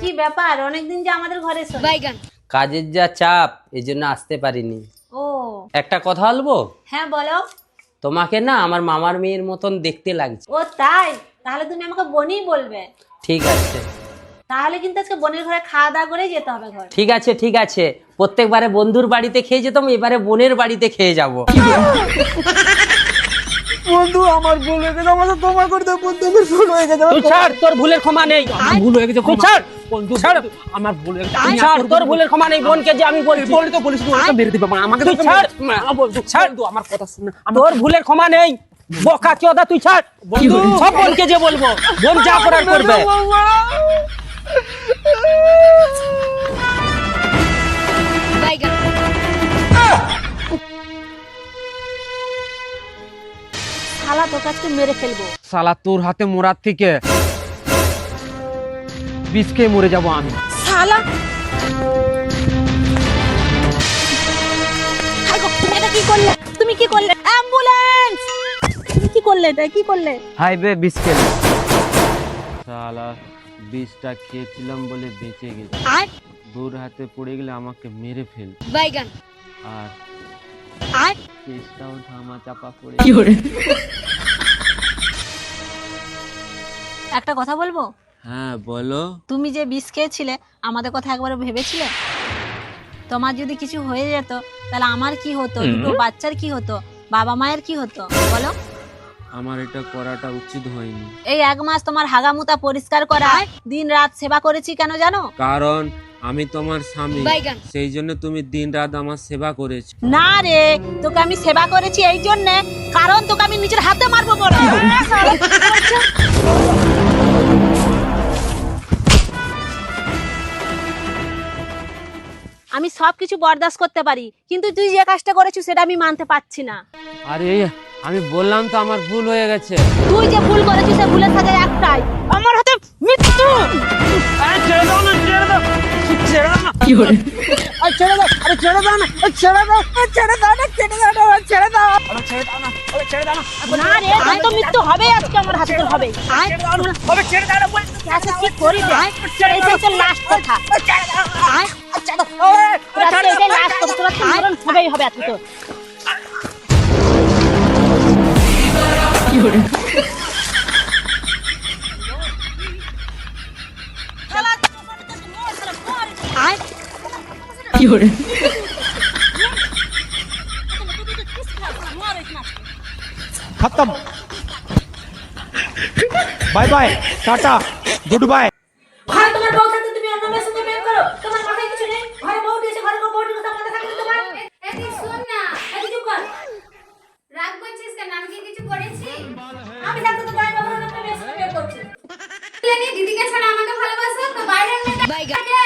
কি ব্যাপার, অনেকদিন যে আমাদের ঘরে এসো। বাইগান। কাজের যা চাপ এই জন্য আসতে পারিনি। ও একটা কথা বলবো? হ্যাঁ বলো। তোমাকে না আমার মামার মেয়ের মতন দেখতে লাগছে। ও তাই? তাহলে তুমি আমাকে বোনই বলবে। ঠিক আছে তাহলে কিন্তু আজকে বোনের ঘরে খাওয়া দাওয়া করে যেতে হবে ঘরে। ঠিক আছে ঠিক আছে, প্রত্যেকবারে বন্ধুর বাড়িতে খেয়ে যেতাম, এবারে বোনের বাড়িতে খেয়ে যাব। বন্ধু আমার ভুল হয়ে গেছে, আমার তোমার করতে বন্ধু আমার ভুল হয়ে গেছে। তুই ছাড়, তোর ভুলের ক্ষমা নেই। আমার ভুল হয়ে গেছে, তুই ছাড় বন্ধু ছাড়। আমার ভুল হয়ে গেছে। তুই ছাড়, তোর ভুলের ক্ষমা নেই। বোনকে যে আমি বলছি বলি তো বলিস তুই আমাকে মেরে দিবে, আমাকে তুই ছাড়। বন্ধু ছাড়, বন্ধু আমার কথা শুন। তোর ভুলের ক্ষমা নেই। বোকা চোদা, তুই ছাড়। বন্ধু সব বোনকে যে বলবো, বোন যা করার করবে। বাইগান। শালা তোকে আজকে মেরে ফেলবো। শালা তোর হাতে মোরার থেকে বিষ খেয়ে মরে যাবো আমি। শালা হাই গো, তুমি এটা কি করলে? তুমি কি করলে? অ্যাম্বুলেন্স! তুমি কি করলে? এটা কি করলে? হাইবে বিষ খেলে। শালা বিষটা খেয়েছিলাম বলে বেঁচে গেছি। আর দূর হাতে পড়ে গেলে আমাকে মেরে ফেল। বাইগান। আর আর কেসটাও ধামা চাপা পড়ে। একটা কথা বলবো? হ্যাঁ বলো। তুমি যে বিষ খেয়েছিলে আমাদের কথা একবার ভেবেছিলে? তোমার যদি কিছু হয়ে যেত তাহলে আমার কি হতো, দুটো বাচ্চার কি হতো, বাবা মায়ের কি হতো বলো? আমার এটা করাটা উচিত হয়নি, এই 1 মাস তোমার হাগামুতা পরিষ্কার করা, দিন রাত সেবা করেছি কেন জানো? কারণ আমি তোমার স্বামী, বাইগান। সেই জন্য তুমি দিন রাত আমার সেবা করেছো। না রে, তোকে আমি সেবা করেছি এই জন্য কারণ তোকে আমি নিজের হাতে মারবো বলে। আমি সবকিছু বরদাস্ত করতে পারি, কিন্তু তুই যে কাজটা করেছিস সেটা আমি মানতে পারছি না। আরে আমি বললাম তো আমার ভুল হয়ে গেছে। তুই যে ভুল করেছিস সে ভুলের সাথে একটাই, আমার হাতে মৃত্যু। আরে ছেড়ে দাও না, ছেড়ে দাও, ছেড়ে দাও না। কি হলো? আরে ছেড়ে দাও, আরে ছেড়ে দাও না, ছেড়ে দাও, ছেড়ে দাও না, ছেড়ে দাও না, ছেড়ে দাও, আরে ছেড়ে দাও না, আরে ছেড়ে দাও না। না রে, তোর তো মৃত্যু হবে আজকে আমার হাতে, তোর হবে। ছেড়ে দাও না, আরে ছেড়ে দাও না, বল। আচ্ছা কি করি রে? এইটাই তো লাস্ট কথা। ছেড়ে দাও না, আয় ছেড়ে দাও, তোর আজকে এটাই লাস্ট কথা, তোর আজকে মরণ হবেই হবে আজকে তোর। আয় खत्म bye bye tata goodbye. ঘরে তোমার বউ থাকতে তুমি অন্য মেয়ের সঙ্গে প্রেম করো? তোমার মাথায় কিছু নেই? ঘরে বউ দিয়েছে, ঘরে বউটির কথা মাথায় থাকে না তোমার? এই শোন না, এই চুপ কর। রাগ করছিস কেন? আমি কি কিছু করেছি? আমি থাকতে তো গায়ে বাবার একটা মেয়ের সঙ্গে প্রেম করছে। দিদিকে ছাড়া আমাকে ভালোবাসো তো বাইরের মেয়েটা বাইগান। থাকে।